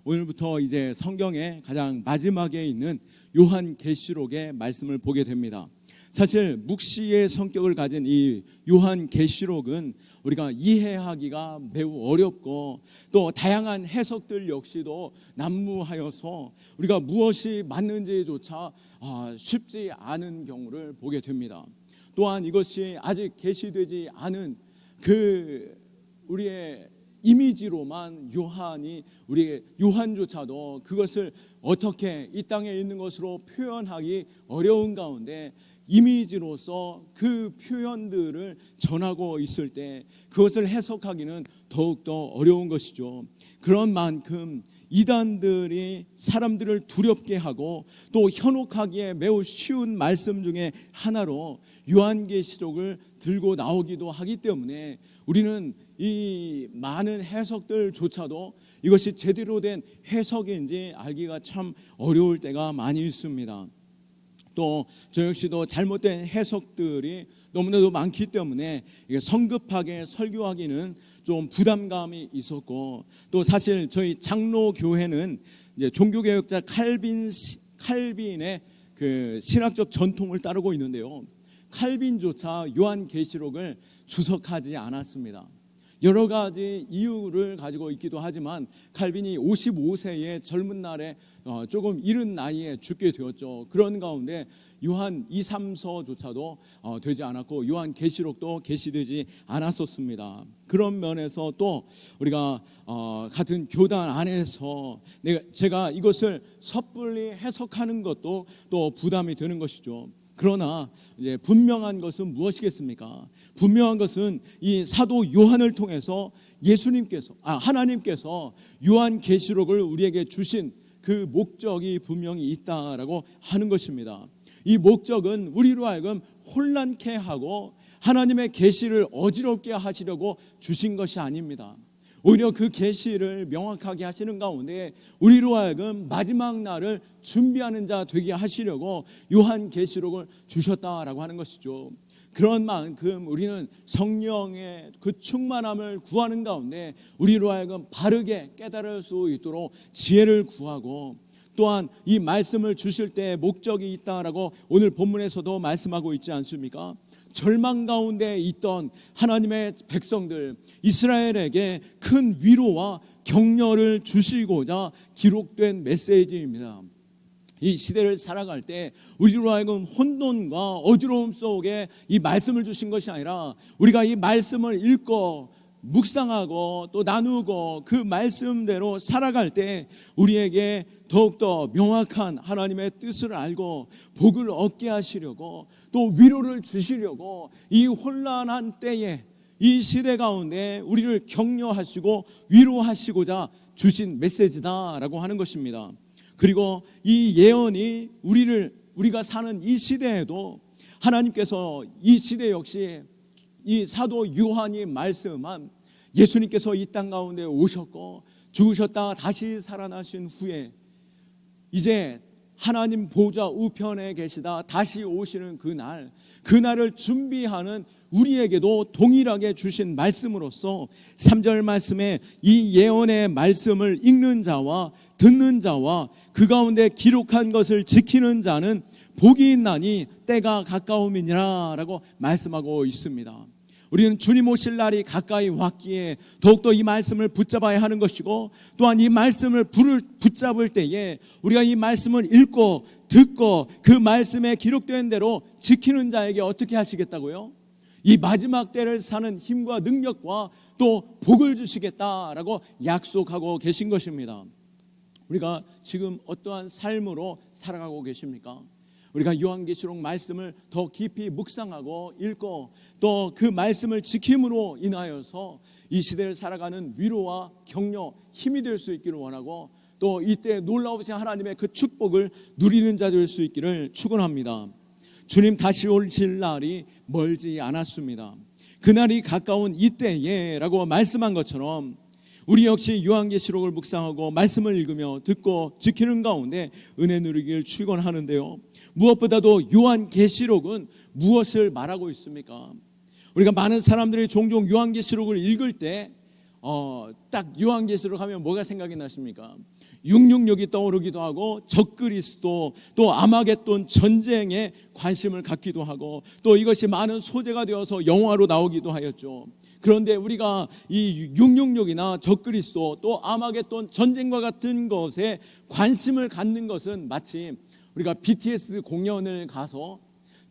오늘부터 이제 성경의 가장 마지막에 있는 요한계시록의 말씀을 보게 됩니다. 사실 묵시의 성격을 가진 이 요한계시록은 우리가 이해하기가 매우 어렵고 또 다양한 해석들 역시도 난무하여서 우리가 무엇이 맞는지조차 쉽지 않은 경우를 보게 됩니다. 또한 이것이 아직 계시되지 않은 우리의 이미지로만 우리 요한조차도 그것을 어떻게 이 땅에 있는 것으로 표현하기 어려운 가운데 이미지로서 그 표현들을 전하고 있을 때 그것을 해석하기는 더욱더 어려운 것이죠. 그런 만큼 이단들이 사람들을 두렵게 하고 또 현혹하기에 매우 쉬운 말씀 중에 하나로 요한계시록을 들고 나오기도 하기 때문에 우리는 이 많은 해석들조차도 이것이 제대로 된 해석인지 알기가 참 어려울 때가 많이 있습니다. 또 저 역시도 잘못된 해석들이 너무나도 많기 때문에 성급하게 설교하기는 좀 부담감이 있었고, 또 사실 저희 장로교회는 이제 종교개혁자 칼빈의 그 신학적 전통을 따르고 있는데요, 칼빈조차 요한계시록을 주석하지 않았습니다. 여러 가지 이유를 가지고 있기도 하지만 칼빈이 55세의 젊은 날에 조금 이른 나이에 죽게 되었죠. 그런 가운데 요한 2, 3서조차도 되지 않았고 요한계시록도 계시되지 않았었습니다. 그런 면에서 또 우리가 같은 교단 안에서 제가 이것을 섣불리 해석하는 것도 또 부담이 되는 것이죠. 그러나 이제 분명한 것은 무엇이겠습니까? 분명한 것은 이 사도 요한을 통해서 하나님께서 요한계시록을 우리에게 주신 그 목적이 분명히 있다라고 하는 것입니다. 이 목적은 우리로 하여금 혼란케 하고 하나님의 계시를 어지럽게 하시려고 주신 것이 아닙니다. 오히려 그 계시를 명확하게 하시는 가운데 우리로 하여금 마지막 날을 준비하는 자 되게 하시려고 요한계시록을 주셨다라고 하는 것이죠. 그런 만큼 우리는 성령의 그 충만함을 구하는 가운데 우리로 하여금 바르게 깨달을 수 있도록 지혜를 구하고, 또한 이 말씀을 주실 때 목적이 있다라고 오늘 본문에서도 말씀하고 있지 않습니까? 절망 가운데 있던 하나님의 백성들 이스라엘에게 큰 위로와 격려를 주시고자 기록된 메시지입니다. 이 시대를 살아갈 때 우리로 하여금 혼돈과 어지러움 속에 이 말씀을 주신 것이 아니라 우리가 이 말씀을 읽고 묵상하고 또 나누고 그 말씀대로 살아갈 때 우리에게 더욱더 명확한 하나님의 뜻을 알고 복을 얻게 하시려고 또 위로를 주시려고 이 혼란한 때에 이 시대 가운데 우리를 격려하시고 위로하시고자 주신 메시지다라고 하는 것입니다. 그리고 이 예언이 우리가 사는 이 시대에도 하나님께서 이 시대 역시 이 사도 요한이 말씀한 예수님께서 이 땅 가운데 오셨고 죽으셨다가 다시 살아나신 후에 이제 하나님 보좌 우편에 계시다 다시 오시는 그날을 준비하는 우리에게도 동일하게 주신 말씀으로서 3절 말씀에 이 예언의 말씀을 읽는 자와 듣는 자와 그 가운데 기록한 것을 지키는 자는 복이 있나니 때가 가까움이니라 라고 말씀하고 있습니다. 우리는 주님 오실 날이 가까이 왔기에 더욱더 이 말씀을 붙잡아야 하는 것이고, 또한 이 말씀을 붙잡을 때에 우리가 이 말씀을 읽고 듣고 그 말씀에 기록된 대로 지키는 자에게 어떻게 하시겠다고요? 이 마지막 때를 사는 힘과 능력과 또 복을 주시겠다라고 약속하고 계신 것입니다. 우리가 지금 어떠한 삶으로 살아가고 계십니까? 우리가 요한계시록 말씀을 더 깊이 묵상하고 읽고 또 그 말씀을 지킴으로 인하여서 이 시대를 살아가는 위로와 격려, 힘이 될 수 있기를 원하고, 또 이때 놀라우신 하나님의 그 축복을 누리는 자 될 수 있기를 축원합니다. 주님 다시 오실 날이 멀지 않았습니다. 그날이 가까운 이때에 라고 말씀한 것처럼 우리 역시 요한계시록을 묵상하고 말씀을 읽으며 듣고 지키는 가운데 은혜 누리길 축원하는데요, 무엇보다도 요한계시록은 무엇을 말하고 있습니까? 우리가 많은 사람들이 종종 요한계시록을 읽을 때 딱 요한계시록 하면 뭐가 생각이 나십니까? 666이 떠오르기도 하고 적그리스도 또 아마겟돈 전쟁에 관심을 갖기도 하고 또 이것이 많은 소재가 되어서 영화로 나오기도 하였죠. 그런데 우리가 이 666이나 적그리스도 또 아마겟돈 전쟁과 같은 것에 관심을 갖는 것은 마치 우리가 BTS 공연을 가서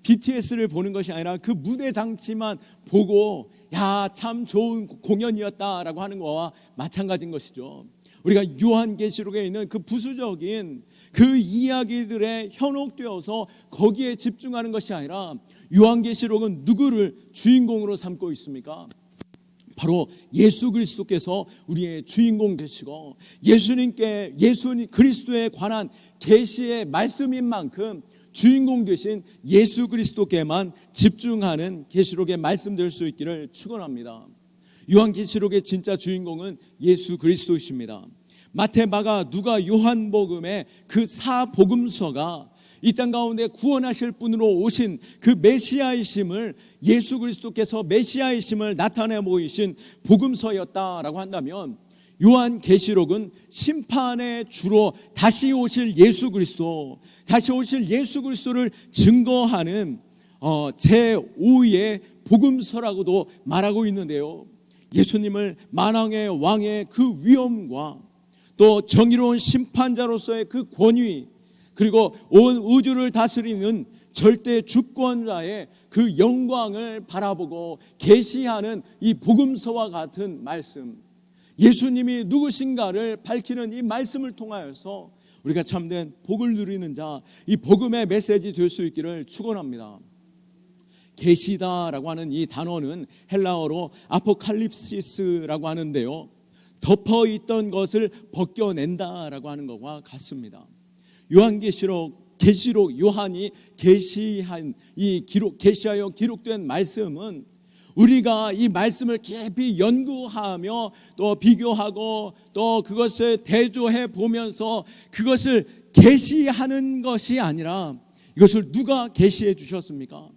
BTS를 보는 것이 아니라 그 무대 장치만 보고 야, 참 좋은 공연이었다라고 하는 거와 마찬가지인 것이죠. 우리가 요한계시록에 있는 그 부수적인 그 이야기들에 현혹되어서 거기에 집중하는 것이 아니라 요한계시록은 누구를 주인공으로 삼고 있습니까? 바로 예수 그리스도께서 우리의 주인공 되시고 예수님 그리스도에 관한 계시의 말씀인 만큼 주인공 되신 예수 그리스도께만 집중하는 계시록의 말씀될 수 있기를 축원합니다. 요한계시록의 진짜 주인공은 예수 그리스도이십니다. 마태, 마가, 누가, 요한복음의 그 사복음서가 이 땅 가운데 구원하실 분으로 오신 그 메시아이심을 예수 그리스도께서 메시아이심을 나타내 보이신 복음서였다라고 한다면 요한계시록은 심판의 주로 다시 오실 예수 그리스도를 증거하는 제5의 복음서라고도 말하고 있는데요. 예수님을 만왕의 왕의 그 위엄과 또 정의로운 심판자로서의 그 권위 그리고 온 우주를 다스리는 절대 주권자의 그 영광을 바라보고 계시하는 이 복음서와 같은 말씀, 예수님이 누구신가를 밝히는 이 말씀을 통하여서 우리가 참된 복을 누리는 자, 이 복음의 메시지 될 수 있기를 축원합니다. 계시다라고 하는 이 단어는 헬라어로 아포칼립시스라고 하는데요, 덮어있던 것을 벗겨낸다라고 하는 것과 같습니다. 계시록 요한이 계시하여 기록된 말씀은 우리가 이 말씀을 깊이 연구하며 또 비교하고 또 그것을 대조해 보면서 그것을 계시하는 것이 아니라 이것을 누가 계시해 주셨습니까?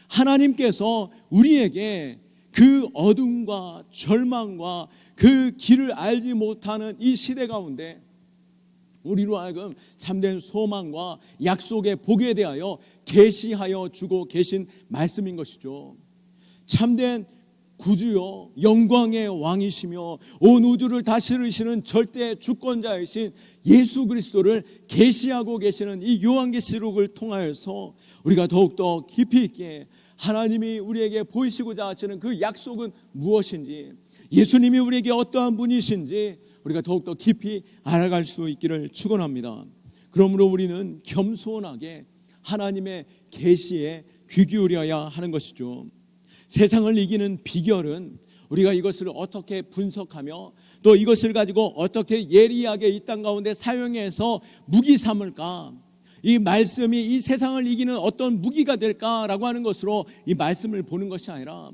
하나님께서 우리에게 그 어둠과 절망과 그 길을 알지 못하는 이 시대 가운데 우리로 하여금 참된 소망과 약속의 복에 대하여 계시하여 주고 계신 말씀인 것이죠. 참된 구주요 영광의 왕이시며 온 우주를 다스리시는 절대 주권자이신 예수 그리스도를 계시하고 계시는 이 요한계시록을 통하여서 우리가 더욱더 깊이 있게 하나님이 우리에게 보이시고자 하시는 그 약속은 무엇인지, 예수님이 우리에게 어떠한 분이신지 우리가 더욱더 깊이 알아갈 수 있기를 축원합니다. 그러므로 우리는 겸손하게 하나님의 계시에 귀 기울여야 하는 것이죠. 세상을 이기는 비결은 우리가 이것을 어떻게 분석하며 또 이것을 가지고 어떻게 예리하게 이 땅 가운데 사용해서 무기 삼을까, 이 말씀이 이 세상을 이기는 어떤 무기가 될까라고 하는 것으로 이 말씀을 보는 것이 아니라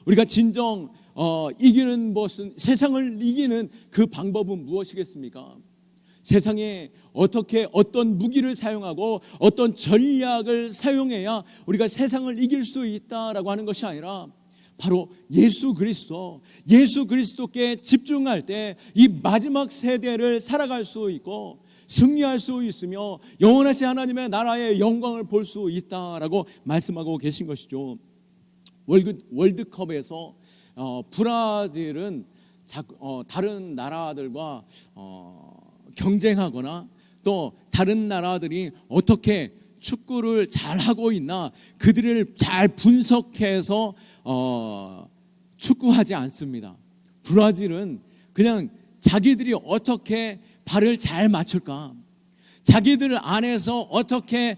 우리가 진정 이기는 것은, 세상을 이기는 그 방법은 무엇이겠습니까? 세상에 어떻게 어떤 무기를 사용하고 어떤 전략을 사용해야 우리가 세상을 이길 수 있다라고 하는 것이 아니라 바로 예수 그리스도께 집중할 때 이 마지막 세대를 살아갈 수 있고 승리할 수 있으며 영원하신 하나님의 나라의 영광을 볼 수 있다라고 말씀하고 계신 것이죠. 월드컵에서 브라질은 다른 나라들과 경쟁하거나 또 다른 나라들이 어떻게 축구를 잘 하고 있나 그들을 잘 분석해서 축구하지 않습니다. 브라질은 그냥 자기들이 어떻게 발을 잘 맞출까, 자기들 안에서 어떻게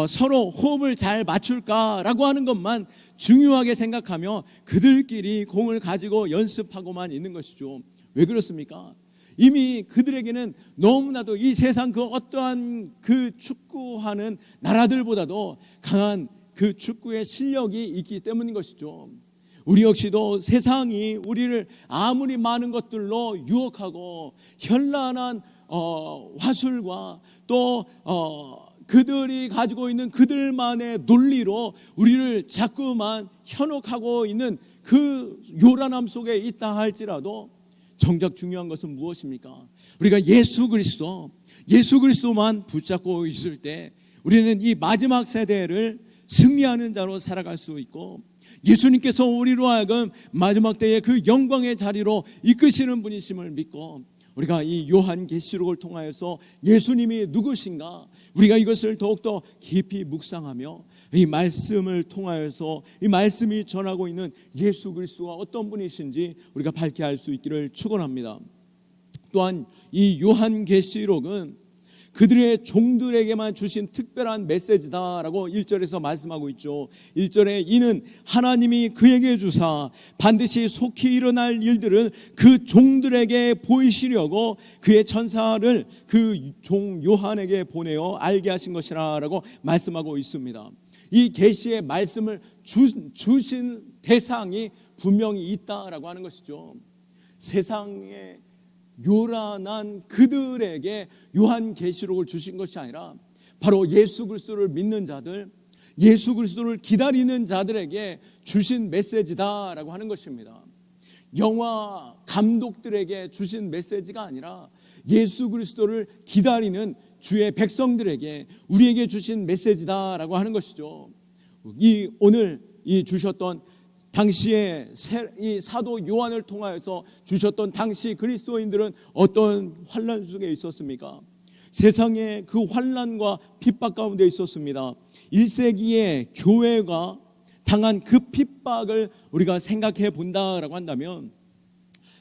서로 호흡을 잘 맞출까라고 하는 것만 중요하게 생각하며 그들끼리 공을 가지고 연습하고만 있는 것이죠. 왜 그렇습니까? 이미 그들에게는 너무나도 이 세상 그 어떠한 그 축구하는 나라들보다도 강한 그 축구의 실력이 있기 때문인 것이죠. 우리 역시도 세상이 우리를 아무리 많은 것들로 유혹하고 현란한 화술과 또 그들이 가지고 있는 그들만의 논리로 우리를 자꾸만 현혹하고 있는 그 요란함 속에 있다 할지라도 정작 중요한 것은 무엇입니까? 우리가 예수 그리스도만 붙잡고 있을 때 우리는 이 마지막 세대를 승리하는 자로 살아갈 수 있고, 예수님께서 우리로 하여금 마지막 때에 그 영광의 자리로 이끄시는 분이심을 믿고, 우리가 이 요한계시록을 통하여서 예수님이 누구신가, 우리가 이것을 더욱더 깊이 묵상하며 이 말씀을 통하여서 이 말씀이 전하고 있는 예수 그리스도가 어떤 분이신지 우리가 밝게 알 수 있기를 축원합니다. 또한 이 요한계시록은 그들의 종들에게만 주신 특별한 메시지다라고 1절에서 말씀하고 있죠. 1절에 이는 하나님이 그에게 주사 반드시 속히 일어날 일들을 그 종들에게 보이시려고 그의 천사를 그 종 요한에게 보내어 알게 하신 것이라고 말씀하고 있습니다. 이 계시의 말씀을 주신 대상이 분명히 있다라고 하는 것이죠. 세상에 요란한 그들에게 요한계시록을 주신 것이 아니라 바로 예수 그리스도를 믿는 자들, 예수 그리스도를 기다리는 자들에게 주신 메시지다라고 하는 것입니다. 영화 감독들에게 주신 메시지가 아니라 예수 그리스도를 기다리는 주의 백성들에게, 우리에게 주신 메시지다라고 하는 것이죠. 오늘 주셨던 당시에 이 사도 요한을 통하여서 주셨던 당시 그리스도인들은 어떤 환난 속에 있었습니까? 세상의 그 환난과 핍박 가운데 있었습니다. 1세기의 교회가 당한 그 핍박을 우리가 생각해 본다라고 한다면,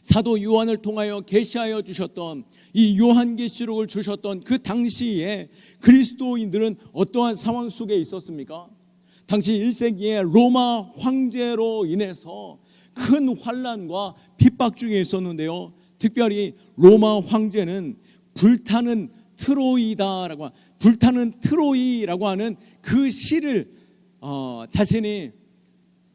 사도 요한을 통하여 계시하여 주셨던 이 요한계시록을 주셨던 그 당시에 그리스도인들은 어떠한 상황 속에 있었습니까? 당시 1세기에 로마 황제로 인해서 큰 환난과 핍박 중에 있었는데요, 특별히 로마 황제는 불타는 트로이라고 하는 그 시를 자신이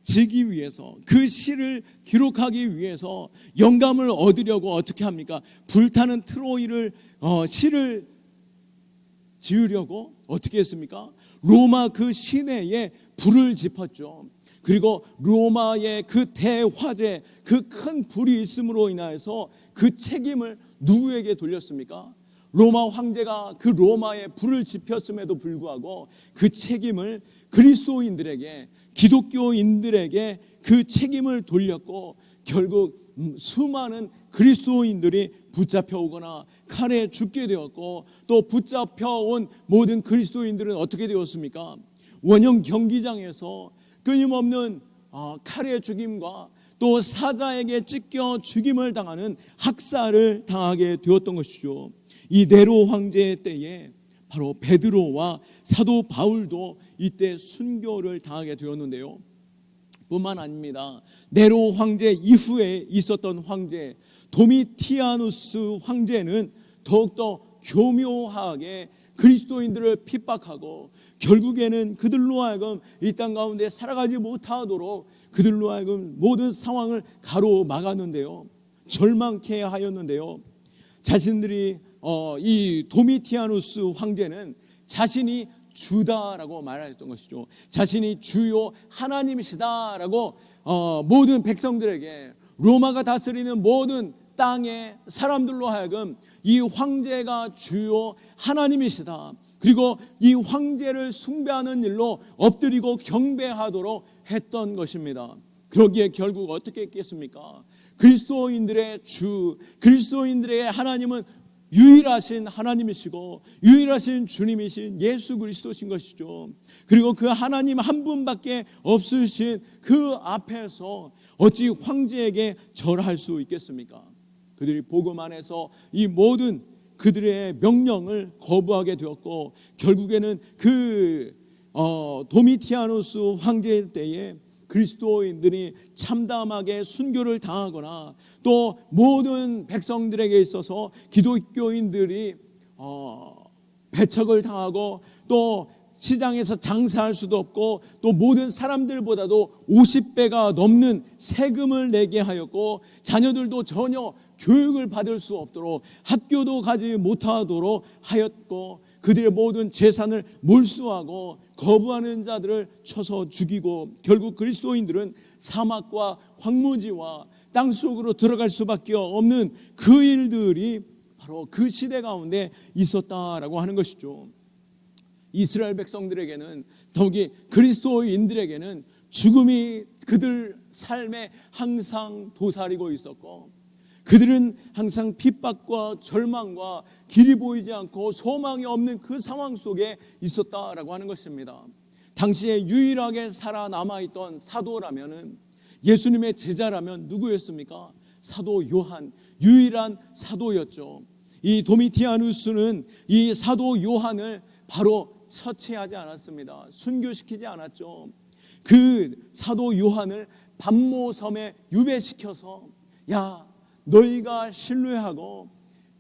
지기 위해서, 그 시를 기록하기 위해서 영감을 얻으려고 어떻게 합니까? 불타는 트로이를 시를 지으려고 어떻게 했습니까? 로마 그 시내에 불을 지폈죠. 그리고 로마의 그 대화재, 그 큰 불이 있음으로 인하여서 그 책임을 누구에게 돌렸습니까? 로마 황제가 그 로마에 불을 지폈음에도 불구하고 그 책임을 그리스도인들에게, 기독교인들에게 그 책임을 돌렸고, 결국 수많은 그리스도인들이 붙잡혀오거나 칼에 죽게 되었고, 또 붙잡혀온 모든 그리스도인들은 어떻게 되었습니까? 원형 경기장에서 끊임없는 칼의 죽임과 또 사자에게 찢겨 죽임을 당하는 학살을 당하게 되었던 것이죠. 이 네로 황제의 때에 바로 베드로와 사도 바울도 이때 순교를 당하게 되었는데요, 뿐만 아닙니다. 네로 황제 이후에 있었던 황제 도미티아누스 황제는 더욱더 교묘하게 그리스도인들을 핍박하고, 결국에는 그들로 하여금 이 땅 가운데 살아가지 못하도록 그들로 하여금 모든 상황을 가로막았는데요, 절망케 하였는데요, 자신들이 이 도미티아누스 황제는 자신이 주다라고 말했던 것이죠. 자신이 주요 하나님이시다라고 모든 백성들에게, 로마가 다스리는 모든 땅의 사람들로 하여금 이 황제가 주요 하나님이시다, 그리고 이 황제를 숭배하는 일로 엎드리고 경배하도록 했던 것입니다. 그러기에 결국 어떻게 했겠습니까? 그리스도인들의 주, 그리스도인들의 하나님은 유일하신 하나님이시고 유일하신 주님이신 예수 그리스도신 것이죠. 그리고 그 하나님 한 분밖에 없으신 그 앞에서 어찌 황제에게 절할 수 있겠습니까? 그들이 복음 안에서 이 모든 그들의 명령을 거부하게 되었고, 결국에는 그 도미티아누스 황제 때에 그리스도인들이 참담하게 순교를 당하거나, 또 모든 백성들에게 있어서 기독교인들이 배척을 당하고, 또 시장에서 장사할 수도 없고, 또 모든 사람들보다도 50배가 넘는 세금을 내게 하였고, 자녀들도 전혀 교육을 받을 수 없도록 학교도 가지 못하도록 하였고, 그들의 모든 재산을 몰수하고 거부하는 자들을 쳐서 죽이고, 결국 그리스도인들은 사막과 황무지와 땅속으로 들어갈 수밖에 없는 그 일들이 바로 그 시대 가운데 있었다라고 하는 것이죠. 이스라엘 백성들에게는, 더욱이 그리스도인들에게는 죽음이 그들 삶에 항상 도사리고 있었고, 그들은 항상 핍박과 절망과 길이 보이지 않고 소망이 없는 그 상황 속에 있었다라고 하는 것입니다. 당시에 유일하게 살아남아있던 사도라면은, 예수님의 제자라면 누구였습니까? 사도 요한, 유일한 사도였죠. 이 도미티아누스는 이 사도 요한을 바로 처치하지 않았습니다. 순교시키지 않았죠. 그 사도 요한을 반모섬에 유배시켜서, 야, 너희가 신뢰하고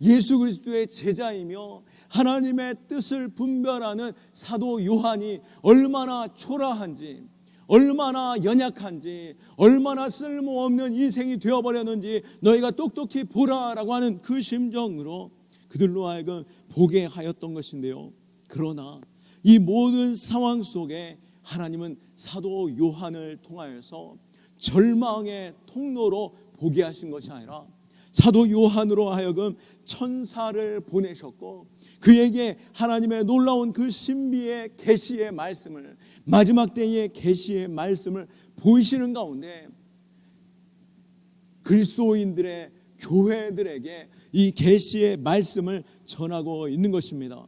예수 그리스도의 제자이며 하나님의 뜻을 분별하는 사도 요한이 얼마나 초라한지, 얼마나 연약한지, 얼마나 쓸모없는 인생이 되어버렸는지 너희가 똑똑히 보라라고 하는 그 심정으로 그들로 하여금 보게 하였던 것인데요. 그러나 이 모든 상황 속에 하나님은 사도 요한을 통하여서 절망의 통로로 보게 하신 것이 아니라 사도 요한으로 하여금 천사를 보내셨고, 그에게 하나님의 놀라운 그 신비의 계시의 말씀을, 마지막 때의 계시의 말씀을 보이시는 가운데 그리스도인들의 교회들에게 이 계시의 말씀을 전하고 있는 것입니다.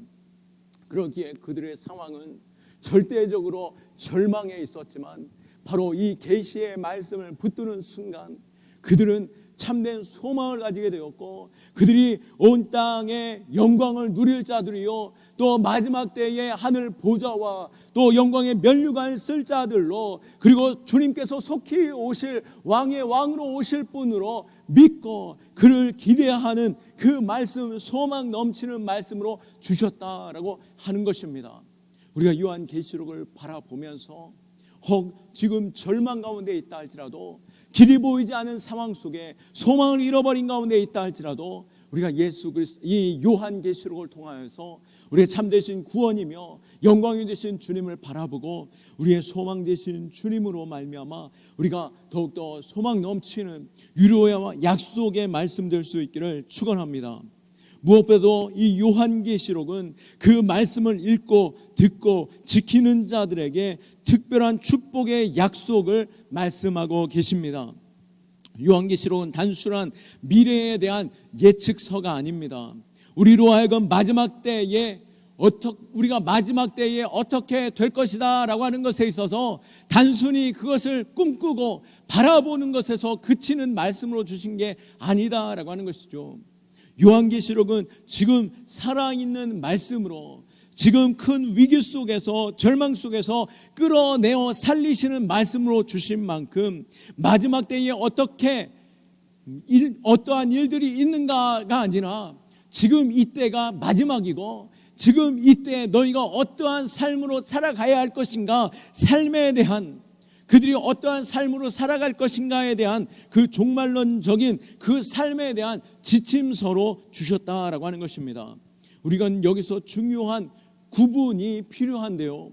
그렇기에 그들의 상황은 절대적으로 절망에 있었지만, 바로 이 계시의 말씀을 붙드는 순간 그들은 참된 소망을 가지게 되었고, 그들이 온 땅의 영광을 누릴 자들이요, 또 마지막 때의 하늘 보좌와 또 영광의 면류관을 쓸 자들로, 그리고 주님께서 속히 오실 왕의 왕으로 오실 분으로 믿고 그를 기대하는 그 말씀, 소망 넘치는 말씀으로 주셨다라고 하는 것입니다. 우리가 요한계시록을 바라보면서 혹 지금 절망 가운데 있다 할지라도, 길이 보이지 않은 상황 속에 소망을 잃어버린 가운데 있다 할지라도, 우리가 예수 그리스도 이 요한계시록을 통하여서 우리의 참되신 구원이며 영광이 되신 주님을 바라보고 우리의 소망 되신 주님으로 말미암아 우리가 더욱더 소망 넘치는 위로와 약속의 말씀될 수 있기를 축원합니다. 무엇보다도 이 요한계시록은 그 말씀을 읽고 듣고 지키는 자들에게 특별한 축복의 약속을 말씀하고 계십니다. 요한계시록은 단순한 미래에 대한 예측서가 아닙니다. 우리로 하여금 마지막 때에 우리가 마지막 때에 어떻게 될 것이다 라고 하는 것에 있어서 단순히 그것을 꿈꾸고 바라보는 것에서 그치는 말씀으로 주신 게 아니다 라고 하는 것이죠. 요한계시록은 지금 살아있는 말씀으로, 지금 큰 위기 속에서 절망 속에서 끌어내어 살리시는 말씀으로 주신 만큼, 마지막 때에 어떠한 일들이 있는가가 아니라 지금 이때가 마지막이고, 지금 이때 너희가 어떠한 삶으로 살아가야 할 것인가, 삶에 대한, 그들이 어떠한 삶으로 살아갈 것인가에 대한 그 종말론적인 그 삶에 대한 지침서로 주셨다라고 하는 것입니다. 우리가 여기서 중요한 구분이 필요한데요,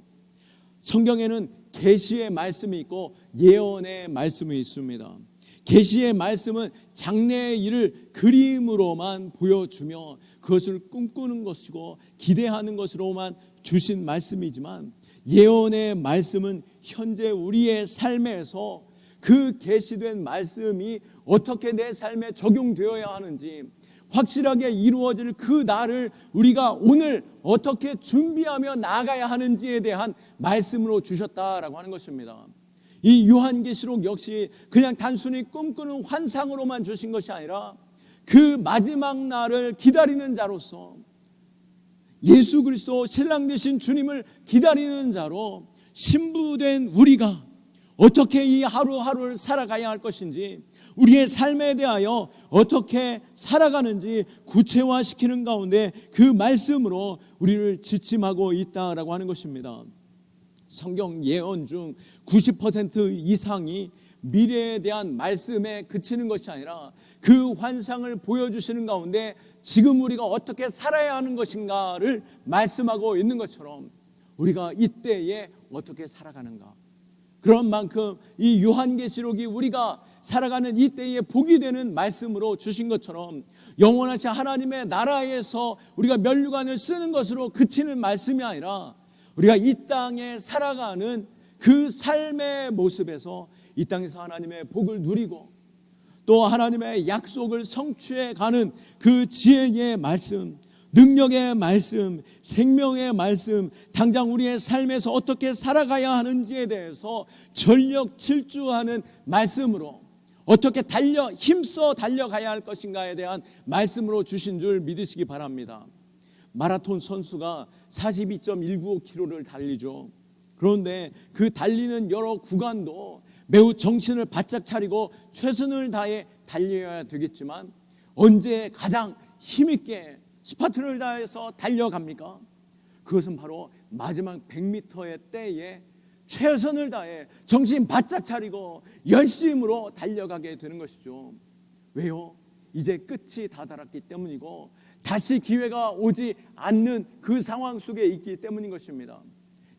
성경에는 계시의 말씀이 있고 예언의 말씀이 있습니다. 계시의 말씀은 장래의 일을 그림으로만 보여주며 그것을 꿈꾸는 것이고 기대하는 것으로만 주신 말씀이지만, 예언의 말씀은 현재 우리의 삶에서 그 계시된 말씀이 어떻게 내 삶에 적용되어야 하는지, 확실하게 이루어질 그 날을 우리가 오늘 어떻게 준비하며 나아가야 하는지에 대한 말씀으로 주셨다라고 하는 것입니다. 이 요한계시록 역시 그냥 단순히 꿈꾸는 환상으로만 주신 것이 아니라 그 마지막 날을 기다리는 자로서, 예수 그리스도 신랑 되신 주님을 기다리는 자로 신부된 우리가 어떻게 이 하루하루를 살아가야 할 것인지, 우리의 삶에 대하여 어떻게 살아가는지 구체화시키는 가운데 그 말씀으로 우리를 지침하고 있다라고 하는 것입니다. 성경 예언 중 90% 이상이 미래에 대한 말씀에 그치는 것이 아니라 그 환상을 보여주시는 가운데 지금 우리가 어떻게 살아야 하는 것인가를 말씀하고 있는 것처럼, 우리가 이때에 어떻게 살아가는가, 그런 만큼 이 요한계시록이 우리가 살아가는 이 때에 복이 되는 말씀으로 주신 것처럼 영원하신 하나님의 나라에서 우리가 면류관을 쓰는 것으로 그치는 말씀이 아니라 우리가 이 땅에 살아가는 그 삶의 모습에서 이 땅에서 하나님의 복을 누리고 또 하나님의 약속을 성취해 가는 그 지혜의 말씀, 능력의 말씀, 생명의 말씀, 당장 우리의 삶에서 어떻게 살아가야 하는지에 대해서 전력 질주하는 말씀으로 어떻게 힘써 달려가야 할 것인가에 대한 말씀으로 주신 줄 믿으시기 바랍니다. 마라톤 선수가 42.195km를 달리죠. 그런데 그 달리는 여러 구간도 매우 정신을 바짝 차리고 최선을 다해 달려야 되겠지만 언제 가장 힘있게 스파트를 다해서 달려갑니까? 그것은 바로 마지막 100m의 때에 최선을 다해 정신 바짝 차리고 열심으로 달려가게 되는 것이죠. 왜요? 이제 끝이 다다랐기 때문이고 다시 기회가 오지 않는 그 상황 속에 있기 때문인 것입니다.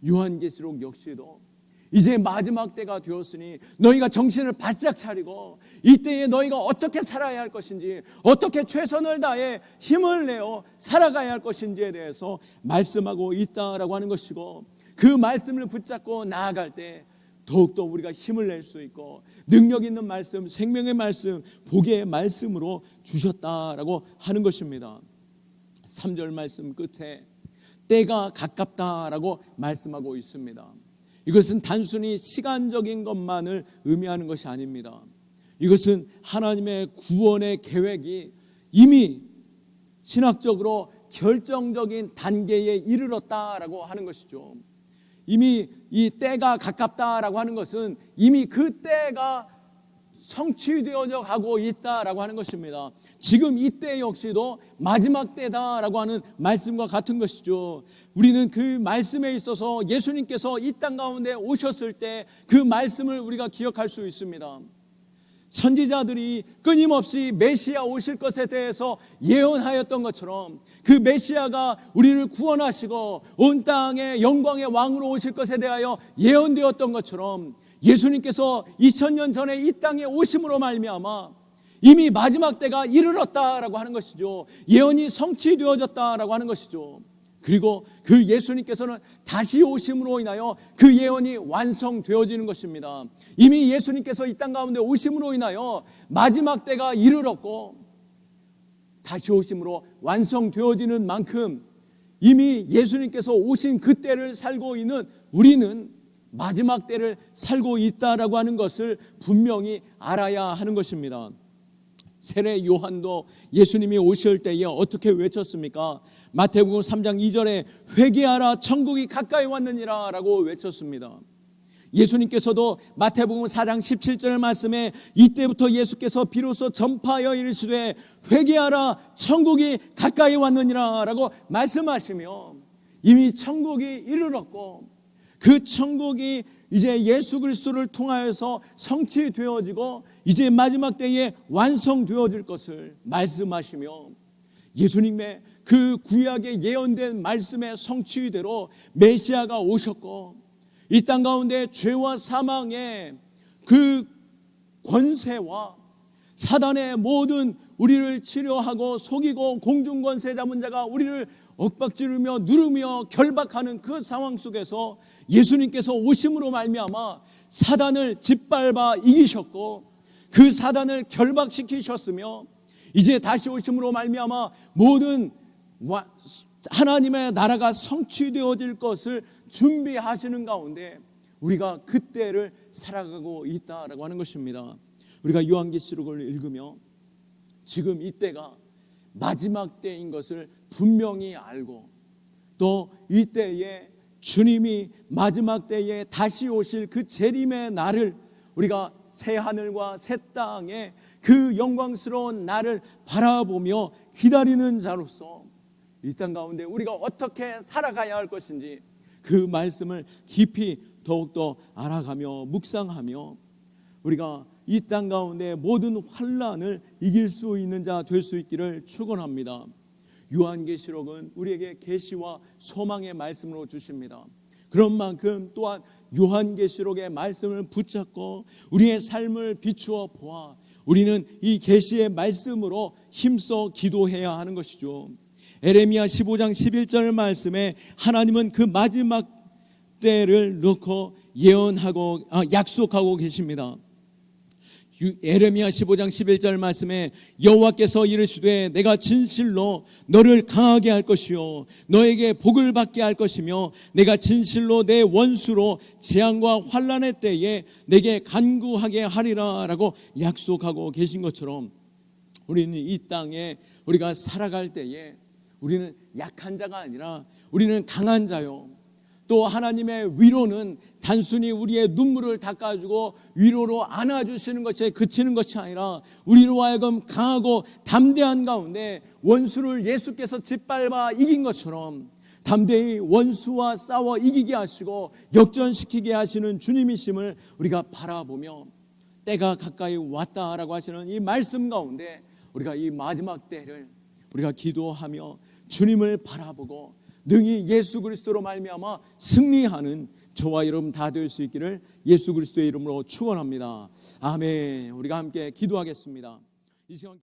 요한계시록 역시도 이제 마지막 때가 되었으니 너희가 정신을 바짝 차리고 이때에 너희가 어떻게 살아야 할 것인지 어떻게 최선을 다해 힘을 내어 살아가야 할 것인지에 대해서 말씀하고 있다라고 하는 것이고 그 말씀을 붙잡고 나아갈 때 더욱더 우리가 힘을 낼 수 있고 능력 있는 말씀, 생명의 말씀, 복의 말씀으로 주셨다라고 하는 것입니다. 3절 말씀 끝에 때가 가깝다라고 말씀하고 있습니다. 이것은 단순히 시간적인 것만을 의미하는 것이 아닙니다. 이것은 하나님의 구원의 계획이 이미 신학적으로 결정적인 단계에 이르렀다라고 하는 것이죠. 이미 이 때가 가깝다라고 하는 것은 이미 그 때가 성취되어져 가고 있다라고 하는 것입니다. 지금 이때 역시도 마지막 때다라고 하는 말씀과 같은 것이죠. 우리는 그 말씀에 있어서 예수님께서 이 땅 가운데 오셨을 때 그 말씀을 우리가 기억할 수 있습니다. 선지자들이 끊임없이 메시아 오실 것에 대해서 예언하였던 것처럼 그 메시아가 우리를 구원하시고 온 땅에 영광의 왕으로 오실 것에 대하여 예언되었던 것처럼 예수님께서 2000년 전에 이 땅에 오심으로 말미암아 이미 마지막 때가 이르렀다라고 하는 것이죠. 예언이 성취되어졌다라고 하는 것이죠. 그리고 그 예수님께서는 다시 오심으로 인하여 그 예언이 완성되어지는 것입니다. 이미 예수님께서 이 땅 가운데 오심으로 인하여 마지막 때가 이르렀고 다시 오심으로 완성되어지는 만큼 이미 예수님께서 오신 그 때를 살고 있는 우리는 마지막 때를 살고 있다라고 하는 것을 분명히 알아야 하는 것입니다. 세례 요한도 예수님이 오실 때에 어떻게 외쳤습니까? 마태복음 3장 2절에 회개하라 천국이 가까이 왔느니라 라고 외쳤습니다. 예수님께서도 마태복음 4장 17절 말씀에 이때부터 예수께서 비로소 전파하여 이르시되 회개하라 천국이 가까이 왔느니라 라고 말씀하시며 이미 천국이 이르렀고 그 천국이 이제 예수 그리스도를 통하여서 성취되어지고 이제 마지막 때에 완성되어질 것을 말씀하시며 예수님의 그 구약에 예언된 말씀의 성취대로 메시아가 오셨고 이 땅 가운데 죄와 사망의 그 권세와 사단의 모든 우리를 치료하고 속이고 공중권세 잡은 자가 우리를 엇박지르며 누르며 결박하는 그 상황 속에서 예수님께서 오심으로 말미암아 사단을 짓밟아 이기셨고 그 사단을 결박시키셨으며 이제 다시 오심으로 말미암아 모든 하나님의 나라가 성취되어질 것을 준비하시는 가운데 우리가 그때를 살아가고 있다라고 하는 것입니다. 우리가 요한계시록을 읽으며 지금 이때가 마지막 때인 것을 분명히 알고 또 이때에 주님이 마지막 때에 다시 오실 그 재림의 날을 우리가 새 하늘과 새 땅의 그 영광스러운 날을 바라보며 기다리는 자로서 이 땅 가운데 우리가 어떻게 살아가야 할 것인지 그 말씀을 깊이 더욱더 알아가며 묵상하며 우리가 이 땅 가운데 모든 환난을 이길 수 있는 자 될 수 있기를 축원합니다. 요한계시록은 우리에게 계시와 소망의 말씀으로 주십니다. 그런 만큼 또한 요한계시록의 말씀을 붙잡고 우리의 삶을 비추어 보아 우리는 이 계시의 말씀으로 힘써 기도해야 하는 것이죠. 에레미야 15장 11절 말씀에 하나님은 그 마지막 때를 놓고 예언하고 약속하고 계십니다. 에레미야 15장 11절 말씀에 여호와께서 이르시되 내가 진실로 너를 강하게 할 것이요 너에게 복을 받게 할 것이며 내가 진실로 내 원수로 재앙과 환난의 때에 내게 간구하게 하리라 라고 약속하고 계신 것처럼 우리는 이 땅에 우리가 살아갈 때에 우리는 약한 자가 아니라 우리는 강한 자요. 또 하나님의 위로는 단순히 우리의 눈물을 닦아주고 위로로 안아주시는 것에 그치는 것이 아니라 우리로 하여금 강하고 담대한 가운데 원수를 예수께서 짓밟아 이긴 것처럼 담대히 원수와 싸워 이기게 하시고 역전시키게 하시는 주님이심을 우리가 바라보며 때가 가까이 왔다라고 하시는 이 말씀 가운데 우리가 이 마지막 때를 우리가 기도하며 주님을 바라보고 능히 예수 그리스도로 말미암아 승리하는 저와 여러분 다 될 수 있기를 예수 그리스도의 이름으로 축원합니다. 아멘. 우리가 함께 기도하겠습니다. 이 시간